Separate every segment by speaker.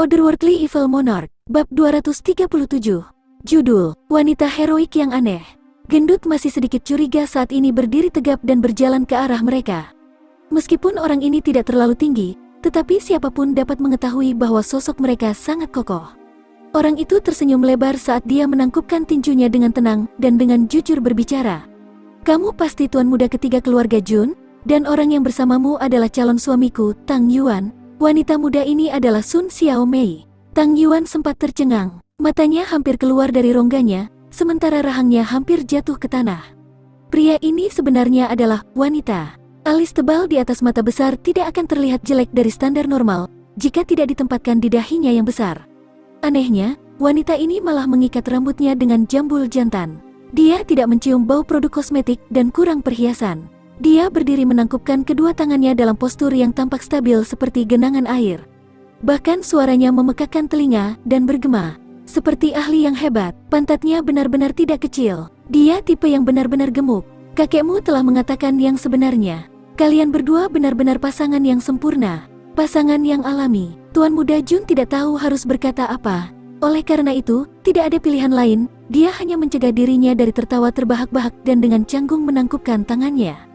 Speaker 1: Otherworldly Evil Monarch, Bab 237. Judul, Wanita Heroik yang Aneh. Gendut masih sedikit curiga saat ini berdiri tegap dan berjalan ke arah mereka. Meskipun orang ini tidak terlalu tinggi, tetapi siapapun dapat mengetahui bahwa sosok mereka sangat kokoh. Orang itu tersenyum lebar saat dia menangkupkan tinjunya dengan tenang dan dengan jujur berbicara. Kamu pasti tuan muda ketiga keluarga Jun, dan orang yang bersamamu adalah calon suamiku, Tang Yuan. Wanita muda ini adalah Sun Xiaomei. Tang Yuan sempat tercengang, matanya hampir keluar dari rongganya, sementara rahangnya hampir jatuh ke tanah. Pria ini sebenarnya adalah wanita. Alis tebal di atas mata besar tidak akan terlihat jelek dari standar normal, jika tidak ditempatkan di dahinya yang besar. Anehnya, wanita ini malah mengikat rambutnya dengan jambul jantan. Dia tidak mencium bau produk kosmetik dan kurang perhiasan. Dia berdiri menangkupkan kedua tangannya dalam postur yang tampak stabil seperti genangan air. Bahkan suaranya memekakkan telinga dan bergema. Seperti ahli yang hebat, pantatnya benar-benar tidak kecil. Dia tipe yang benar-benar gemuk. Kakekmu telah mengatakan yang sebenarnya. Kalian berdua benar-benar pasangan yang sempurna. Pasangan yang alami. Tuan muda Jun tidak tahu harus berkata apa. Oleh karena itu, tidak ada pilihan lain. Dia hanya mencegah dirinya dari tertawa terbahak-bahak dan dengan canggung menangkupkan tangannya.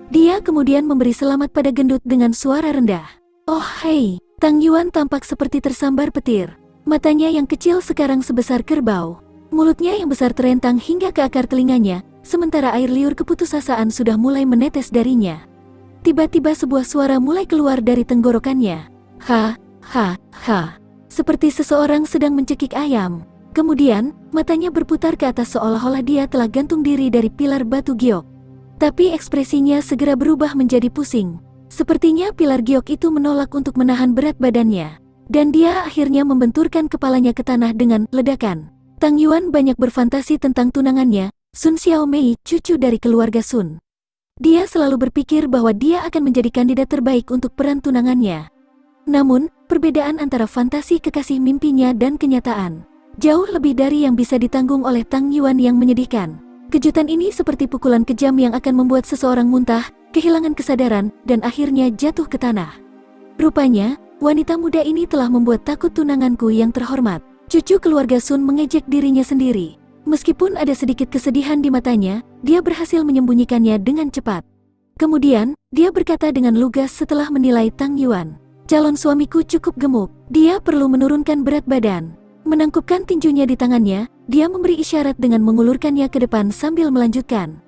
Speaker 1: Dia kemudian memberi selamat pada gendut dengan suara rendah. Oh hei, Tang Yuan tampak seperti tersambar petir. Matanya yang kecil sekarang sebesar kerbau. Mulutnya yang besar terentang hingga ke akar telinganya, sementara air liur keputusasaan sudah mulai menetes darinya. Tiba-tiba sebuah suara mulai keluar dari tenggorokannya. Ha, ha, ha. Seperti seseorang sedang mencekik ayam. Kemudian, matanya berputar ke atas seolah-olah dia telah gantung diri dari pilar batu giok. Tapi ekspresinya segera berubah menjadi pusing. Sepertinya pilar giok itu menolak untuk menahan berat badannya. Dan dia akhirnya membenturkan kepalanya ke tanah dengan ledakan. Tang Yuan banyak berfantasi tentang tunangannya, Sun Xiaomei, cucu dari keluarga Sun. Dia selalu berpikir bahwa dia akan menjadi kandidat terbaik untuk peran tunangannya. Namun, perbedaan antara fantasi kekasih mimpinya dan kenyataan jauh lebih dari yang bisa ditanggung oleh Tang Yuan yang menyedihkan. Kejutan ini seperti pukulan kejam yang akan membuat seseorang muntah, kehilangan kesadaran, dan akhirnya jatuh ke tanah. Rupanya, wanita muda ini telah membuat takut tunanganku yang terhormat. Cucu keluarga Sun mengejek dirinya sendiri. Meskipun ada sedikit kesedihan di matanya, dia berhasil menyembunyikannya dengan cepat. Kemudian, dia berkata dengan lugas setelah menilai Tang Yuan. Calon suamiku cukup gemuk, dia perlu menurunkan berat badan. Menangkupkan tinjunya di tangannya, dia memberi isyarat dengan mengulurkannya ke depan sambil melanjutkan.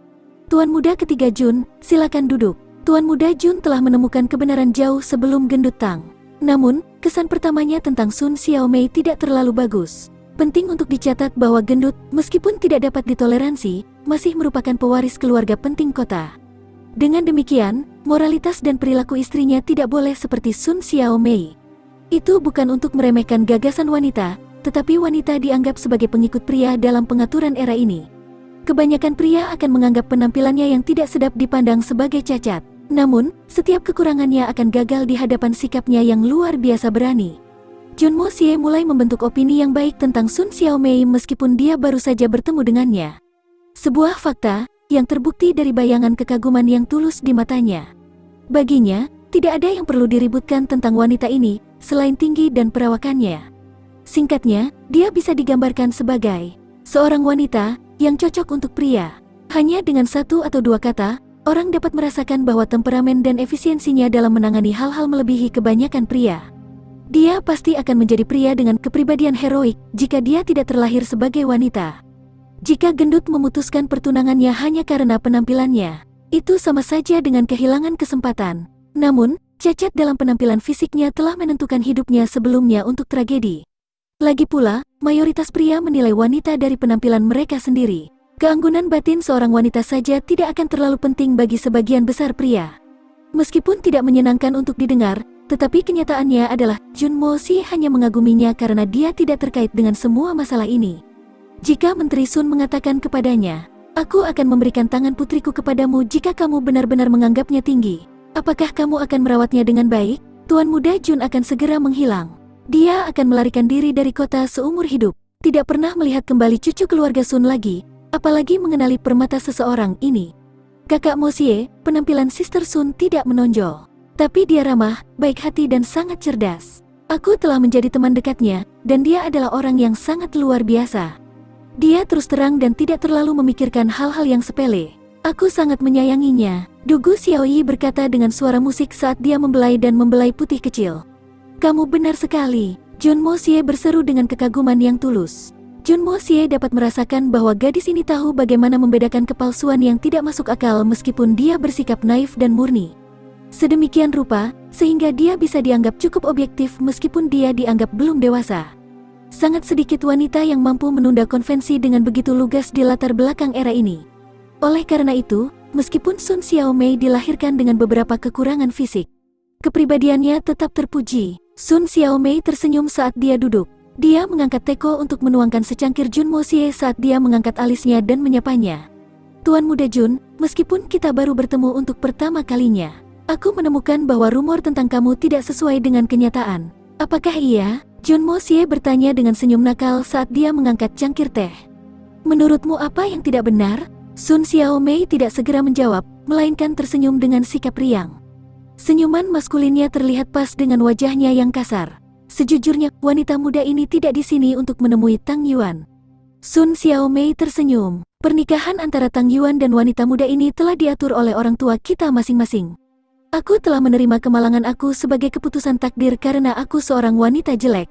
Speaker 1: Tuan muda ketiga Jun, silakan duduk. Tuan muda Jun telah menemukan kebenaran jauh sebelum gendut Tang. Namun, kesan pertamanya tentang Sun Xiaomei tidak terlalu bagus. Penting untuk dicatat bahwa gendut, meskipun tidak dapat ditoleransi, masih merupakan pewaris keluarga penting kota. Dengan demikian, moralitas dan perilaku istrinya tidak boleh seperti Sun Xiaomei. Itu bukan untuk meremehkan gagasan wanita, tetapi wanita dianggap sebagai pengikut pria dalam pengaturan era ini. Kebanyakan pria akan menganggap penampilannya yang tidak sedap dipandang sebagai cacat. Namun, setiap kekurangannya akan gagal di hadapan sikapnya yang luar biasa berani. Jun Mo Xie mulai membentuk opini yang baik tentang Sun Xiaomei meskipun dia baru saja bertemu dengannya. Sebuah fakta yang terbukti dari bayangan kekaguman yang tulus di matanya. Baginya, tidak ada yang perlu diributkan tentang wanita ini, selain tinggi dan perawakannya. Singkatnya, dia bisa digambarkan sebagai seorang wanita yang cocok untuk pria. Hanya dengan satu atau dua kata, orang dapat merasakan bahwa temperamen dan efisiensinya dalam menangani hal-hal melebihi kebanyakan pria. Dia pasti akan menjadi pria dengan kepribadian heroik jika dia tidak terlahir sebagai wanita. Jika gendut memutuskan pertunangannya hanya karena penampilannya, itu sama saja dengan kehilangan kesempatan. Namun, cacat dalam penampilan fisiknya telah menentukan hidupnya sebelumnya untuk tragedi. Lagi pula, mayoritas pria menilai wanita dari penampilan mereka sendiri. Keanggunan batin seorang wanita saja tidak akan terlalu penting bagi sebagian besar pria. Meskipun tidak menyenangkan untuk didengar, tetapi kenyataannya adalah Jun Mo Xie hanya mengaguminya karena dia tidak terkait dengan semua masalah ini. Jika Menteri Sun mengatakan kepadanya, "Aku akan memberikan tangan putriku kepadamu jika kamu benar-benar menganggapnya tinggi. Apakah kamu akan merawatnya dengan baik?" Tuan muda Jun akan segera menghilang. Dia akan melarikan diri dari kota seumur hidup, tidak pernah melihat kembali cucu keluarga Sun lagi, apalagi mengenali permata seseorang ini. Kakak Mo Xie, penampilan Sister Sun tidak menonjol. Tapi dia ramah, baik hati dan sangat cerdas. Aku telah menjadi teman dekatnya, dan dia adalah orang yang sangat luar biasa. Dia terus terang dan tidak terlalu memikirkan hal-hal yang sepele. Aku sangat menyayanginya, Dugu Xiaoyi berkata dengan suara musik saat dia membelai dan membelai putih kecil. Kamu benar sekali, Jun Mo Xie berseru dengan kekaguman yang tulus. Jun Mo Xie dapat merasakan bahwa gadis ini tahu bagaimana membedakan kepalsuan yang tidak masuk akal meskipun dia bersikap naif dan murni. Sedemikian rupa, sehingga dia bisa dianggap cukup objektif meskipun dia dianggap belum dewasa. Sangat sedikit wanita yang mampu menunda konvensi dengan begitu lugas di latar belakang era ini. Oleh karena itu, meskipun Sun Xiaomei dilahirkan dengan beberapa kekurangan fisik, kepribadiannya tetap terpuji. Sun Xiaomei tersenyum saat dia duduk. Dia mengangkat teko untuk menuangkan secangkir Jun Mo Xie saat dia mengangkat alisnya dan menyapanya. Tuan Muda Jun, meskipun kita baru bertemu untuk pertama kalinya, aku menemukan bahwa rumor tentang kamu tidak sesuai dengan kenyataan. Apakah iya? Jun Mo Xie bertanya dengan senyum nakal saat dia mengangkat cangkir teh. Menurutmu apa yang tidak benar? Sun Xiaomei tidak segera menjawab, melainkan tersenyum dengan sikap riang. Senyuman maskulinnya terlihat pas dengan wajahnya yang kasar. Sejujurnya, wanita muda ini tidak di sini untuk menemui Tang Yuan. Sun Xiaomei tersenyum. Pernikahan antara Tang Yuan dan wanita muda ini telah diatur oleh orang tua kita masing-masing. Aku telah menerima kemalangan aku sebagai keputusan takdir karena aku seorang wanita jelek.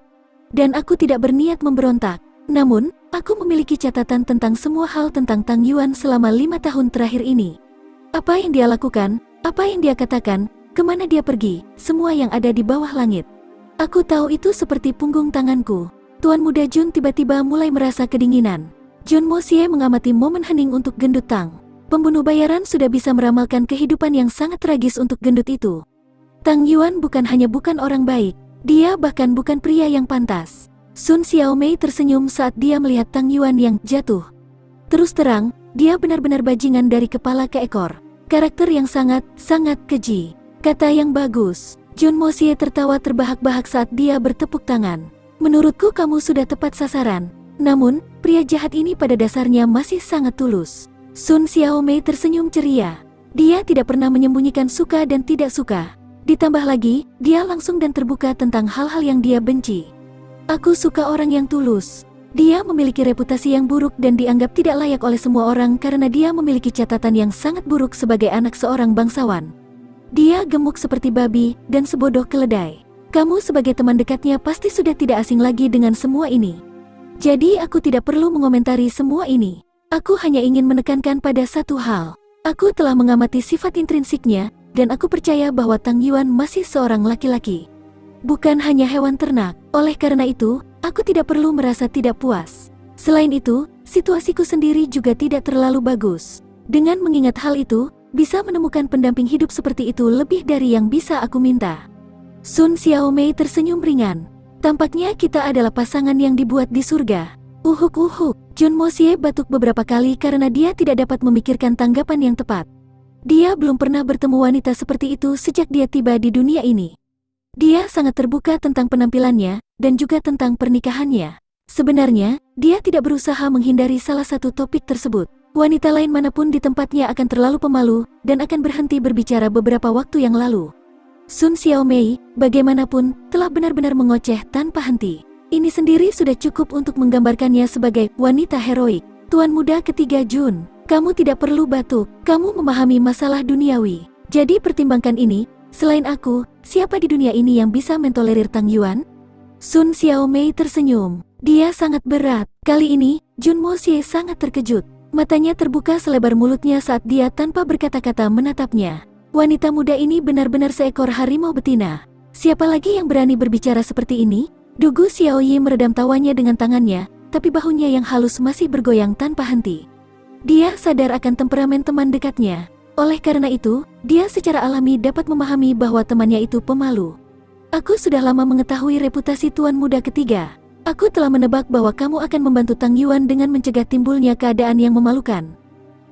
Speaker 1: Dan aku tidak berniat memberontak. Namun, aku memiliki catatan tentang semua hal tentang Tang Yuan selama 5 tahun terakhir ini. Apa yang dia lakukan, apa yang dia katakan, kemana dia pergi, semua yang ada di bawah langit. Aku tahu itu seperti punggung tanganku. Tuan Muda Jun tiba-tiba mulai merasa kedinginan. Jun Mo Xie mengamati momen hening untuk gendut Tang. Pembunuh bayaran sudah bisa meramalkan kehidupan yang sangat tragis untuk gendut itu. Tang Yuan bukan hanya bukan orang baik, dia bahkan bukan pria yang pantas. Sun Xiaomei tersenyum saat dia melihat Tang Yuan yang jatuh. Terus terang, dia benar-benar bajingan dari kepala ke ekor. Karakter yang sangat keji. Kata yang bagus. Jun Mo Xie tertawa terbahak-bahak saat dia bertepuk tangan. Menurutku kamu sudah tepat sasaran. Namun, pria jahat ini pada dasarnya masih sangat tulus. Sun Xiaomei tersenyum ceria. Dia tidak pernah menyembunyikan suka dan tidak suka. Ditambah lagi, dia langsung dan terbuka tentang hal-hal yang dia benci. Aku suka orang yang tulus. Dia memiliki reputasi yang buruk dan dianggap tidak layak oleh semua orang karena dia memiliki catatan yang sangat buruk sebagai anak seorang bangsawan. Dia gemuk seperti babi dan sebodoh keledai. Kamu sebagai teman dekatnya pasti sudah tidak asing lagi dengan semua ini. Jadi aku tidak perlu mengomentari semua ini. Aku hanya ingin menekankan pada satu hal. Aku telah mengamati sifat intrinsiknya, dan aku percaya bahwa Tang Yuan masih seorang laki-laki. Bukan hanya hewan ternak. Oleh karena itu, aku tidak perlu merasa tidak puas. Selain itu, situasiku sendiri juga tidak terlalu bagus. Dengan mengingat hal itu, bisa menemukan pendamping hidup seperti itu lebih dari yang bisa aku minta. Sun Xiaomei tersenyum ringan. Tampaknya kita adalah pasangan yang dibuat di surga. Uhuk. Jun Mo Xie batuk beberapa kali karena dia tidak dapat memikirkan tanggapan yang tepat. Dia belum pernah bertemu wanita seperti itu sejak dia tiba di dunia ini. Dia sangat terbuka tentang penampilannya dan juga tentang pernikahannya. Sebenarnya, dia tidak berusaha menghindari salah satu topik tersebut. Wanita lain manapun di tempatnya akan terlalu pemalu dan akan berhenti berbicara beberapa waktu yang lalu. Sun Xiaomei, bagaimanapun, telah benar-benar mengoceh tanpa henti. Ini sendiri sudah cukup untuk menggambarkannya sebagai wanita heroik. Tuan Muda Ketiga Jun, kamu tidak perlu batuk, kamu memahami masalah duniawi. Jadi pertimbangkan ini, selain aku, siapa di dunia ini yang bisa mentolerir Tang Yuan? Sun Xiaomei tersenyum. Dia sangat berat. Kali ini, Jun Mo Xie sangat terkejut. Matanya terbuka selebar mulutnya saat dia tanpa berkata-kata menatapnya. Wanita muda ini benar-benar seekor harimau betina. Siapa lagi yang berani berbicara seperti ini? Dugu Xiaoyi meredam tawanya dengan tangannya, tapi bahunya yang halus masih bergoyang tanpa henti. Dia sadar akan temperamen teman dekatnya. Oleh karena itu, dia secara alami dapat memahami bahwa temannya itu pemalu. Aku sudah lama mengetahui reputasi Tuan Muda Ketiga. Aku telah menebak bahwa kamu akan membantu Tang Yuan dengan mencegah timbulnya keadaan yang memalukan.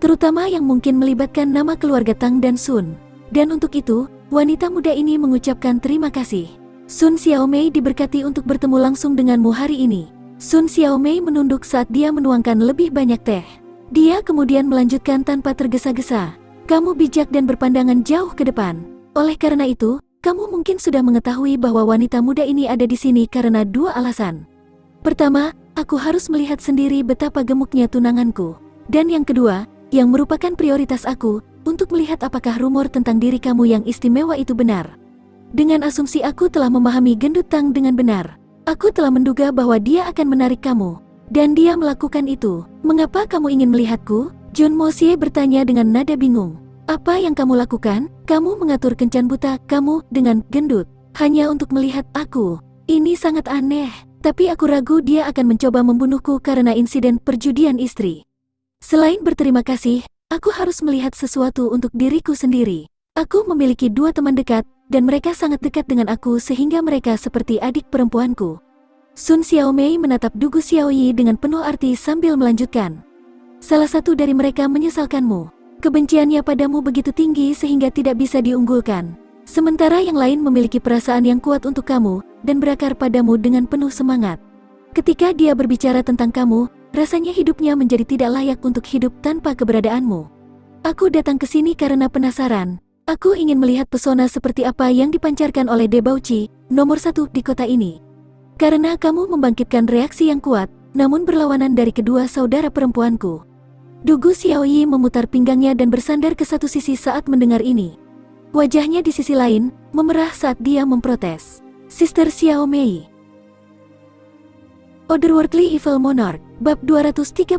Speaker 1: Terutama yang mungkin melibatkan nama keluarga Tang dan Sun. Dan untuk itu, wanita muda ini mengucapkan terima kasih. Sun Xiaomei diberkati untuk bertemu langsung denganmu hari ini. Sun Xiaomei menunduk saat dia menuangkan lebih banyak teh. Dia kemudian melanjutkan tanpa tergesa-gesa. Kamu bijak dan berpandangan jauh ke depan. Oleh karena itu, kamu mungkin sudah mengetahui bahwa wanita muda ini ada di sini karena dua alasan. Pertama, aku harus melihat sendiri betapa gemuknya tunanganku. Dan yang kedua, yang merupakan prioritas aku, untuk melihat apakah rumor tentang diri kamu yang istimewa itu benar. Dengan asumsi aku telah memahami Gendut Tang dengan benar. Aku telah menduga bahwa dia akan menarik kamu. Dan dia melakukan itu. Mengapa kamu ingin melihatku? Jun Moxie bertanya dengan nada bingung. Apa yang kamu lakukan? Kamu mengatur kencan buta kamu dengan Gendut hanya untuk melihat aku. Ini sangat aneh. Tapi aku ragu dia akan mencoba membunuhku karena insiden perjudian istri. Selain berterima kasih, aku harus melihat sesuatu untuk diriku sendiri. Aku memiliki dua teman dekat, dan mereka sangat dekat dengan aku sehingga mereka seperti adik perempuanku. Sun Xiaomei menatap Dugu Xiaoyi dengan penuh arti sambil melanjutkan. Salah satu dari mereka menyesalkanmu. Kebenciannya padamu begitu tinggi sehingga tidak bisa diunggulkan. Sementara yang lain memiliki perasaan yang kuat untuk kamu, dan berakar padamu dengan penuh semangat. Ketika dia berbicara tentang kamu, rasanya hidupnya menjadi tidak layak untuk hidup tanpa keberadaanmu. Aku datang ke sini karena penasaran. Aku ingin melihat pesona seperti apa yang dipancarkan oleh De Bauchi, nomor 1 di kota ini. Karena kamu membangkitkan reaksi yang kuat, namun berlawanan dari kedua saudara perempuanku. Dugu Xiaoyi memutar pinggangnya dan bersandar ke satu sisi saat mendengar ini. Wajahnya di sisi lain, memerah saat dia memprotes. Sister Xiaomei. Otherworldly Evil Monarch, Bab 238.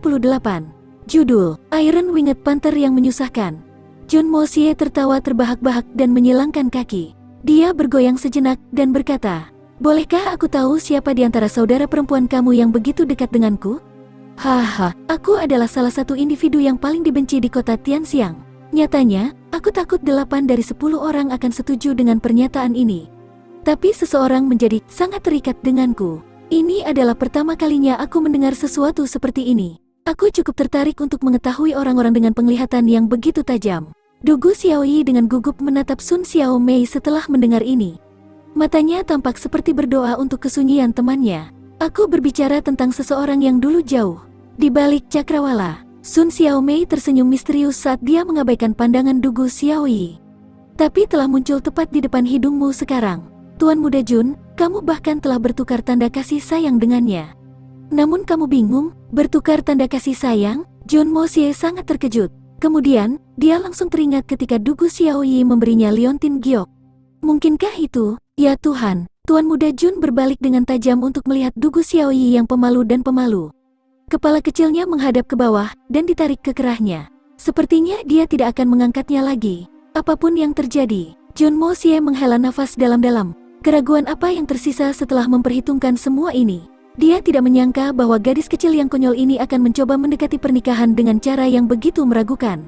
Speaker 1: Judul, Iron Winged Panther yang menyusahkan. Jun Moxie tertawa terbahak-bahak dan menyilangkan kaki. Dia bergoyang sejenak dan berkata, bolehkah aku tahu siapa di antara saudara perempuan kamu yang begitu dekat denganku? Haha, aku adalah salah satu individu yang paling dibenci di kota Tianxiang. Nyatanya, aku takut 8 dari 10 orang akan setuju dengan pernyataan ini. Tapi seseorang menjadi sangat terikat denganku. Ini adalah pertama kalinya aku mendengar sesuatu seperti ini. Aku cukup tertarik untuk mengetahui orang-orang dengan penglihatan yang begitu tajam. Dugu Xiaoyi dengan gugup menatap Sun Xiaomei setelah mendengar ini. Matanya tampak seperti berdoa untuk kesunyian temannya. Aku berbicara tentang seseorang yang dulu jauh di balik cakrawala. Sun Xiaomei tersenyum misterius saat dia mengabaikan pandangan Dugu Xiaoyi. Tapi telah muncul tepat di depan hidungmu sekarang. Tuan Muda Jun, kamu bahkan telah bertukar tanda kasih sayang dengannya. Namun kamu bingung, bertukar tanda kasih sayang? Jun Moxie sangat terkejut. Kemudian, dia langsung teringat ketika Dugu Xiaoyi memberinya liontin giok. Mungkinkah itu? Ya Tuhan, Tuan Muda Jun berbalik dengan tajam untuk melihat Dugu Xiaoyi yang pemalu dan pemalu. Kepala kecilnya menghadap ke bawah dan ditarik ke kerahnya. Sepertinya dia tidak akan mengangkatnya lagi. Apapun yang terjadi, Jun Moxie menghela nafas dalam-dalam. Keraguan apa yang tersisa setelah memperhitungkan semua ini? Dia tidak menyangka bahwa gadis kecil yang konyol ini akan mencoba mendekati pernikahan dengan cara yang begitu meragukan.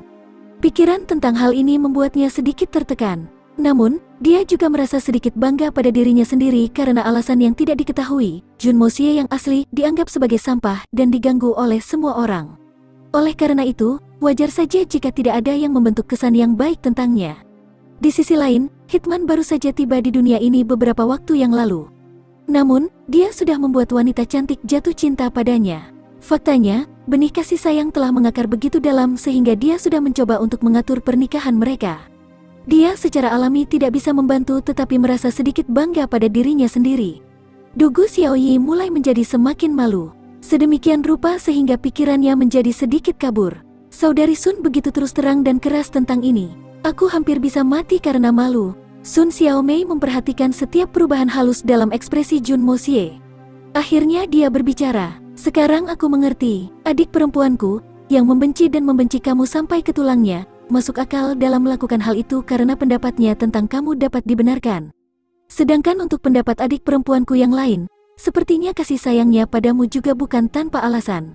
Speaker 1: Pikiran tentang hal ini membuatnya sedikit tertekan. Namun, dia juga merasa sedikit bangga pada dirinya sendiri karena alasan yang tidak diketahui. Jun Moxie yang asli dianggap sebagai sampah dan diganggu oleh semua orang. Oleh karena itu, wajar saja jika tidak ada yang membentuk kesan yang baik tentangnya. Di sisi lain, Hitman baru saja tiba di dunia ini beberapa waktu yang lalu. Namun, dia sudah membuat wanita cantik jatuh cinta padanya. Faktanya, benih kasih sayang telah mengakar begitu dalam sehingga dia sudah mencoba untuk mengatur pernikahan mereka. Dia secara alami tidak bisa membantu tetapi merasa sedikit bangga pada dirinya sendiri. Dugu Xiaoyi mulai menjadi semakin malu. Sedemikian rupa sehingga pikirannya menjadi sedikit kabur. Saudari Sun begitu terus terang dan keras tentang ini. Aku hampir bisa mati karena malu. Sun Xiaomei memperhatikan setiap perubahan halus dalam ekspresi Jun Moxie. Akhirnya dia berbicara. Sekarang aku mengerti, adik perempuanku, yang membenci dan membenci kamu sampai ke tulangnya, masuk akal dalam melakukan hal itu karena pendapatnya tentang kamu dapat dibenarkan. Sedangkan untuk pendapat adik perempuanku yang lain, sepertinya kasih sayangnya padamu juga bukan tanpa alasan.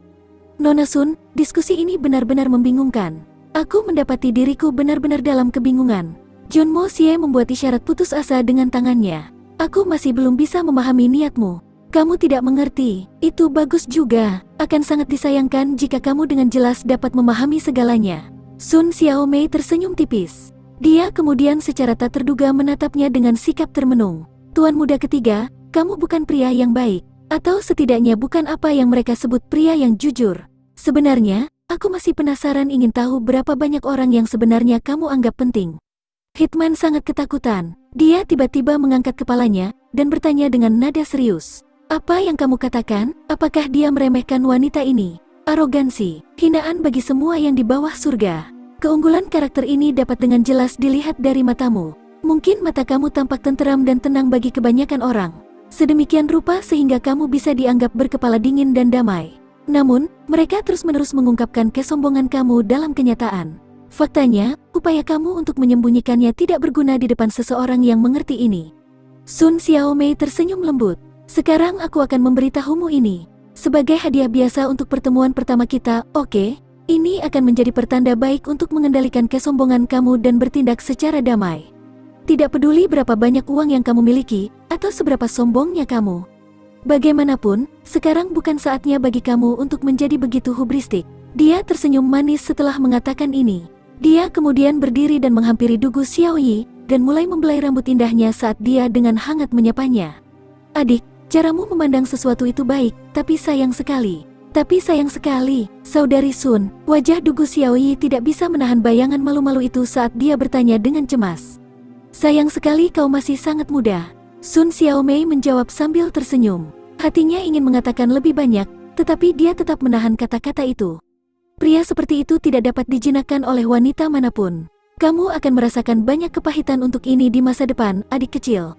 Speaker 1: Nona Sun, diskusi ini benar-benar membingungkan. Aku mendapati diriku benar-benar dalam kebingungan. Jun Moxie membuat isyarat putus asa dengan tangannya. Aku masih belum bisa memahami niatmu. Kamu tidak mengerti, itu bagus juga. Akan sangat disayangkan jika kamu dengan jelas dapat memahami segalanya. Sun Xiaomei tersenyum tipis. Dia kemudian secara tak terduga menatapnya dengan sikap termenung. Tuan muda ketiga, kamu bukan pria yang baik. Atau setidaknya bukan apa yang mereka sebut pria yang jujur. Sebenarnya, aku masih penasaran ingin tahu berapa banyak orang yang sebenarnya kamu anggap penting. Hitman sangat ketakutan. Dia tiba-tiba mengangkat kepalanya dan bertanya dengan nada serius. Apa yang kamu katakan? Apakah dia meremehkan wanita ini? Arogansi, hinaan bagi semua yang di bawah surga. Keunggulan karakter ini dapat dengan jelas dilihat dari matamu. Mungkin mata kamu tampak tenteram dan tenang bagi kebanyakan orang. Sedemikian rupa sehingga kamu bisa dianggap berkepala dingin dan damai. Namun, mereka terus-menerus mengungkapkan kesombongan kamu dalam kenyataan. Faktanya, upaya kamu untuk menyembunyikannya tidak berguna di depan seseorang yang mengerti ini. Sun Xiaomei tersenyum lembut. Sekarang aku akan memberitahumu ini. Sebagai hadiah biasa untuk pertemuan pertama kita, oke? Ini akan menjadi pertanda baik untuk mengendalikan kesombongan kamu dan bertindak secara damai. Tidak peduli berapa banyak uang yang kamu miliki, atau seberapa sombongnya kamu. Bagaimanapun, sekarang bukan saatnya bagi kamu untuk menjadi begitu hubristik. Dia tersenyum manis setelah mengatakan ini. Dia kemudian berdiri dan menghampiri Dugu Xiaoyi, dan mulai membelai rambut indahnya saat dia dengan hangat menyapanya. Adik, caramu memandang sesuatu itu baik, tapi sayang sekali. Saudari Sun, wajah Dugu Xiaoyi tidak bisa menahan bayangan malu-malu itu saat dia bertanya dengan cemas. Sayang sekali kau masih sangat muda. Sun Xiaomei menjawab sambil tersenyum. Hatinya ingin mengatakan lebih banyak, tetapi dia tetap menahan kata-kata itu. Pria seperti itu tidak dapat dijinakkan oleh wanita manapun. Kamu akan merasakan banyak kepahitan untuk ini di masa depan, adik kecil.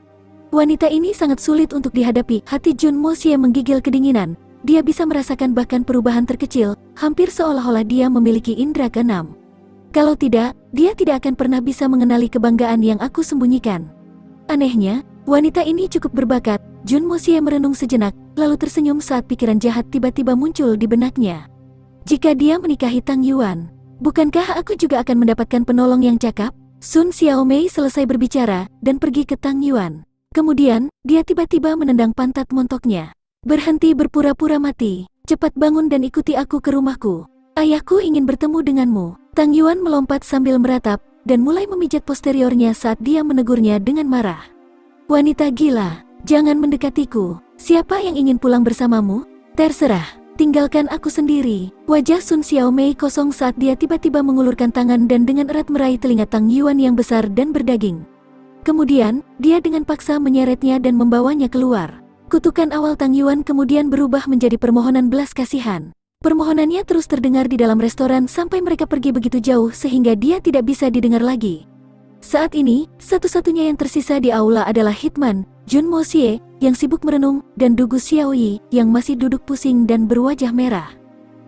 Speaker 1: Wanita ini sangat sulit untuk dihadapi. Hati Jun Moxie menggigil kedinginan. Dia bisa merasakan bahkan perubahan terkecil, hampir seolah-olah dia memiliki indera keenam. Kalau tidak, dia tidak akan pernah bisa mengenali kebanggaan yang aku sembunyikan. Anehnya, wanita ini cukup berbakat. Jun Moxie merenung sejenak, lalu tersenyum saat pikiran jahat tiba-tiba muncul di benaknya. Jika dia menikahi Tang Yuan, bukankah aku juga akan mendapatkan penolong yang cakap? Sun Xiaomei selesai berbicara dan pergi ke Tang Yuan. Kemudian, dia tiba-tiba menendang pantat montoknya. Berhenti berpura-pura mati. Cepat bangun dan ikuti aku ke rumahku. Ayahku ingin bertemu denganmu. Tang Yuan melompat sambil meratap dan mulai memijat posteriornya saat dia menegurnya dengan marah. Wanita gila, jangan mendekatiku. Siapa yang ingin pulang bersamamu? Terserah. Tinggalkan aku sendiri. Wajah Sun Xiaomei kosong saat dia tiba-tiba mengulurkan tangan dan dengan erat meraih telinga Tang Yuan yang besar dan berdaging. Kemudian, dia dengan paksa menyeretnya dan membawanya keluar. Kutukan awal Tang Yuan kemudian berubah menjadi permohonan belas kasihan. Permohonannya terus terdengar di dalam restoran sampai mereka pergi begitu jauh sehingga dia tidak bisa didengar lagi. Saat ini, satu-satunya yang tersisa di aula adalah Hitman, Jun Moxie, yang sibuk merenung, dan Dugu Xiaoyi, yang masih duduk pusing dan berwajah merah.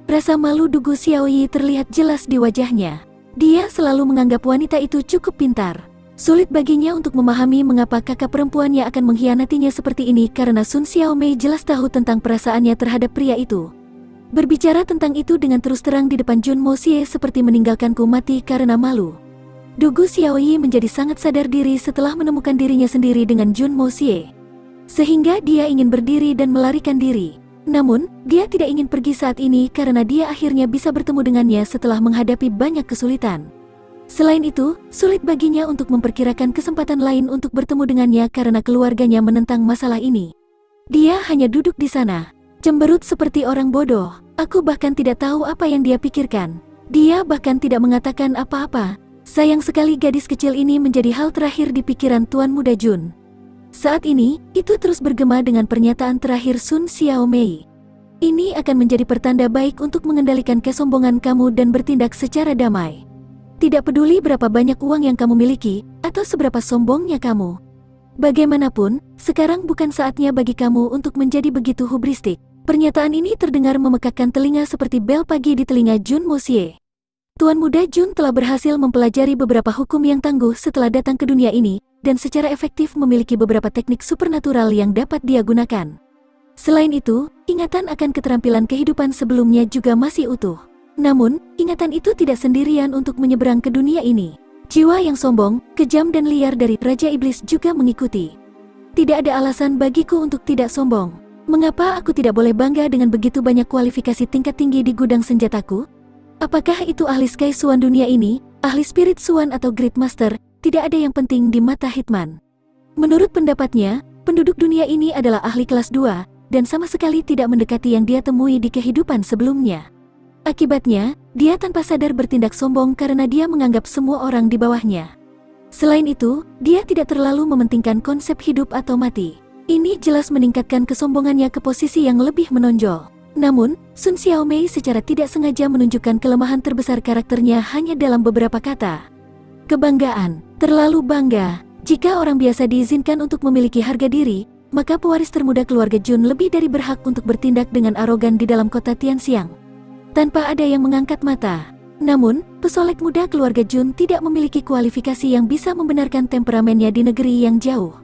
Speaker 1: Rasa malu Dugu Xiaoyi terlihat jelas di wajahnya. Dia selalu menganggap wanita itu cukup pintar. Sulit baginya untuk memahami mengapa kakak perempuannya akan mengkhianatinya seperti ini karena Sun Xiaomei jelas tahu tentang perasaannya terhadap pria itu. Berbicara tentang itu dengan terus terang di depan Jun Moxie seperti meninggalkanku mati karena malu. Dugu Xiaoyi menjadi sangat sadar diri setelah menemukan dirinya sendiri dengan Jun Moxie. Sehingga dia ingin berdiri dan melarikan diri. Namun, dia tidak ingin pergi saat ini karena dia akhirnya bisa bertemu dengannya setelah menghadapi banyak kesulitan. Selain itu, sulit baginya untuk memperkirakan kesempatan lain untuk bertemu dengannya karena keluarganya menentang masalah ini. Dia hanya duduk di sana, cemberut seperti orang bodoh. Aku bahkan tidak tahu apa yang dia pikirkan. Dia bahkan tidak mengatakan apa-apa. Sayang sekali gadis kecil ini menjadi hal terakhir di pikiran Tuan Muda Jun. Saat ini, itu terus bergema dengan pernyataan terakhir Sun Xiaomei. Ini akan menjadi pertanda baik untuk mengendalikan kesombongan kamu dan bertindak secara damai. Tidak peduli berapa banyak uang yang kamu miliki, atau seberapa sombongnya kamu. Bagaimanapun, sekarang bukan saatnya bagi kamu untuk menjadi begitu hubristik. Pernyataan ini terdengar memekakkan telinga seperti bel pagi di telinga Jun Moxie. Tuan Muda Jun telah berhasil mempelajari beberapa hukum yang tangguh setelah datang ke dunia ini, dan secara efektif memiliki beberapa teknik supernatural yang dapat dia gunakan. Selain itu, ingatan akan keterampilan kehidupan sebelumnya juga masih utuh. Namun, ingatan itu tidak sendirian untuk menyeberang ke dunia ini. Jiwa yang sombong, kejam dan liar dari Raja Iblis juga mengikuti. Tidak ada alasan bagiku untuk tidak sombong. Mengapa aku tidak boleh bangga dengan begitu banyak kualifikasi tingkat tinggi di gudang senjataku? Apakah itu ahli Sky Swan dunia ini, ahli Spirit Swan atau Great Master, tidak ada yang penting di mata Hitman. Menurut pendapatnya, penduduk dunia ini adalah ahli kelas 2, dan sama sekali tidak mendekati yang dia temui di kehidupan sebelumnya. Akibatnya, dia tanpa sadar bertindak sombong karena dia menganggap semua orang di bawahnya. Selain itu, dia tidak terlalu mementingkan konsep hidup atau mati. Ini jelas meningkatkan kesombongannya ke posisi yang lebih menonjol. Namun, Sun Xiaomei secara tidak sengaja menunjukkan kelemahan terbesar karakternya hanya dalam beberapa kata. Kebanggaan, terlalu bangga. Jika orang biasa diizinkan untuk memiliki harga diri, maka pewaris termuda keluarga Jun lebih dari berhak untuk bertindak dengan arogan di dalam kota Tianxiang, tanpa ada yang mengangkat mata. Namun, pesolek muda keluarga Jun tidak memiliki kualifikasi yang bisa membenarkan temperamennya di negeri yang jauh.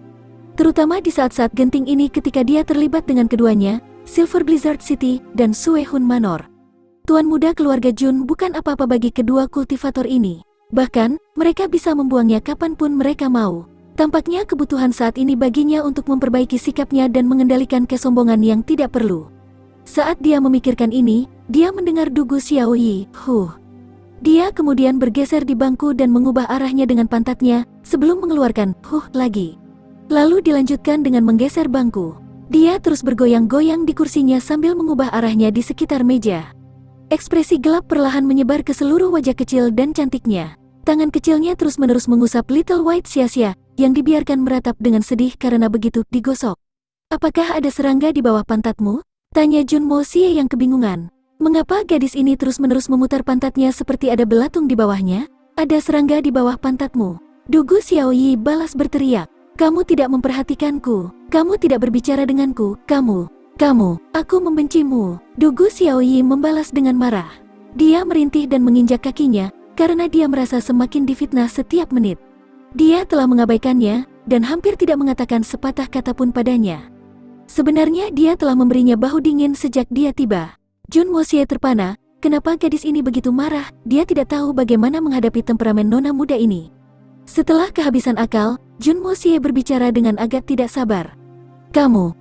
Speaker 1: Terutama di saat-saat genting ini ketika dia terlibat dengan keduanya, Silver Blizzard City dan Suehun Manor. Tuan muda keluarga Jun bukan apa-apa bagi kedua kultivator ini. Bahkan, mereka bisa membuangnya kapanpun mereka mau. Tampaknya kebutuhan saat ini baginya untuk memperbaiki sikapnya dan mengendalikan kesombongan yang tidak perlu. Saat dia memikirkan ini, dia mendengar dugu Xiaoyi, Dia kemudian bergeser di bangku dan mengubah arahnya dengan pantatnya, sebelum mengeluarkan, lagi. Lalu dilanjutkan dengan menggeser bangku. Dia terus bergoyang-goyang di kursinya sambil mengubah arahnya di sekitar meja. Ekspresi gelap perlahan menyebar ke seluruh wajah kecil dan cantiknya. Tangan kecilnya terus-menerus mengusap Little White Xia-Xia, yang dibiarkan meratap dengan sedih karena begitu digosok. "Apakah ada serangga di bawah pantatmu?" tanya Jun Mo Xie yang kebingungan. Mengapa gadis ini terus-menerus memutar pantatnya seperti ada belatung di bawahnya? "Ada serangga di bawah pantatmu," dugu Xiaoyi balas berteriak. "Kamu tidak memperhatikanku, kamu tidak berbicara denganku, kamu, aku membencimu," dugu Xiaoyi membalas dengan marah. Dia merintih dan menginjak kakinya, karena dia merasa semakin difitnah setiap menit. Dia telah mengabaikannya, dan hampir tidak mengatakan sepatah kata pun padanya. Sebenarnya dia telah memberinya bahu dingin sejak dia tiba. Jun Mo Xie terpana, kenapa gadis ini begitu marah? Dia tidak tahu bagaimana menghadapi temperamen nona muda ini. Setelah kehabisan akal, Jun Mo Xie berbicara dengan agak tidak sabar. "Kamu,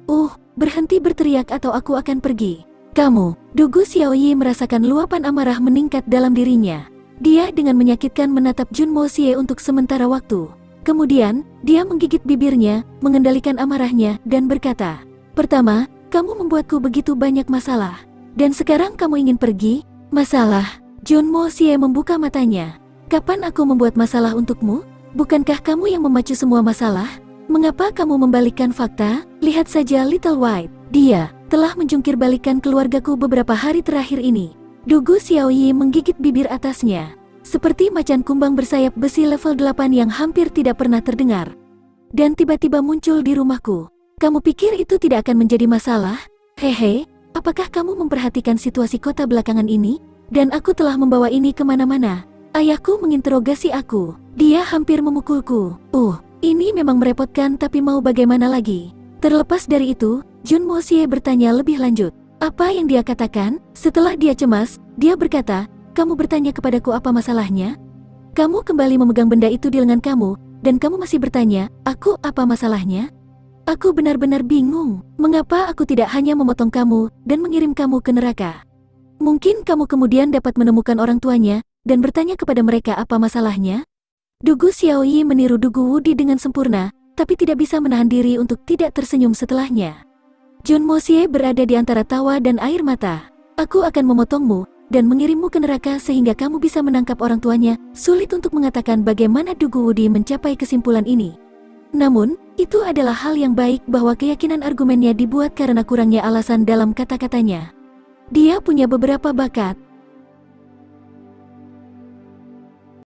Speaker 1: berhenti berteriak atau aku akan pergi. Kamu," dugu Xiaoyi merasakan luapan amarah meningkat dalam dirinya. Dia dengan menyakitkan menatap Jun Mo Xie untuk sementara waktu. Kemudian, dia menggigit bibirnya, mengendalikan amarahnya, dan berkata, "Pertama, kamu membuatku begitu banyak masalah. Dan sekarang kamu ingin pergi? Masalah?" Jun Mo Xie membuka matanya. "Kapan aku membuat masalah untukmu? Bukankah kamu yang memacu semua masalah? Mengapa kamu membalikkan fakta? Lihat saja Little White. Dia telah menjungkir balikan keluargaku beberapa hari terakhir ini." Dugu Xiaoyi menggigit bibir atasnya, seperti macan kumbang bersayap besi level 8 yang hampir tidak pernah terdengar. "Dan tiba-tiba muncul di rumahku. Kamu pikir itu tidak akan menjadi masalah? Hehe, apakah kamu memperhatikan situasi kota belakangan ini? Dan aku telah membawa ini kemana-mana. Ayahku menginterogasi aku. Dia hampir memukulku. Ini memang merepotkan, tapi mau bagaimana lagi?" Terlepas dari itu, Jun Mo Xie bertanya lebih lanjut. Apa yang dia katakan? Setelah dia cemas, dia berkata, "Kamu bertanya kepadaku apa masalahnya? Kamu kembali memegang benda itu di lengan kamu, dan kamu masih bertanya, aku apa masalahnya? Aku benar-benar bingung, mengapa aku tidak hanya memotong kamu, dan mengirim kamu ke neraka? Mungkin kamu kemudian dapat menemukan orang tuanya, dan bertanya kepada mereka apa masalahnya?" Dugu Xiaoyi meniru dugu Wudi dengan sempurna, tapi tidak bisa menahan diri untuk tidak tersenyum setelahnya. Jun Mo Xie berada di antara tawa dan air mata. "Aku akan memotongmu, dan mengirimmu ke neraka sehingga kamu bisa menangkap orang tuanya." Sulit untuk mengatakan bagaimana dugu Wudi mencapai kesimpulan ini. Namun, itu adalah hal yang baik bahwa keyakinan argumennya dibuat karena kurangnya alasan dalam kata-katanya. Dia punya beberapa bakat.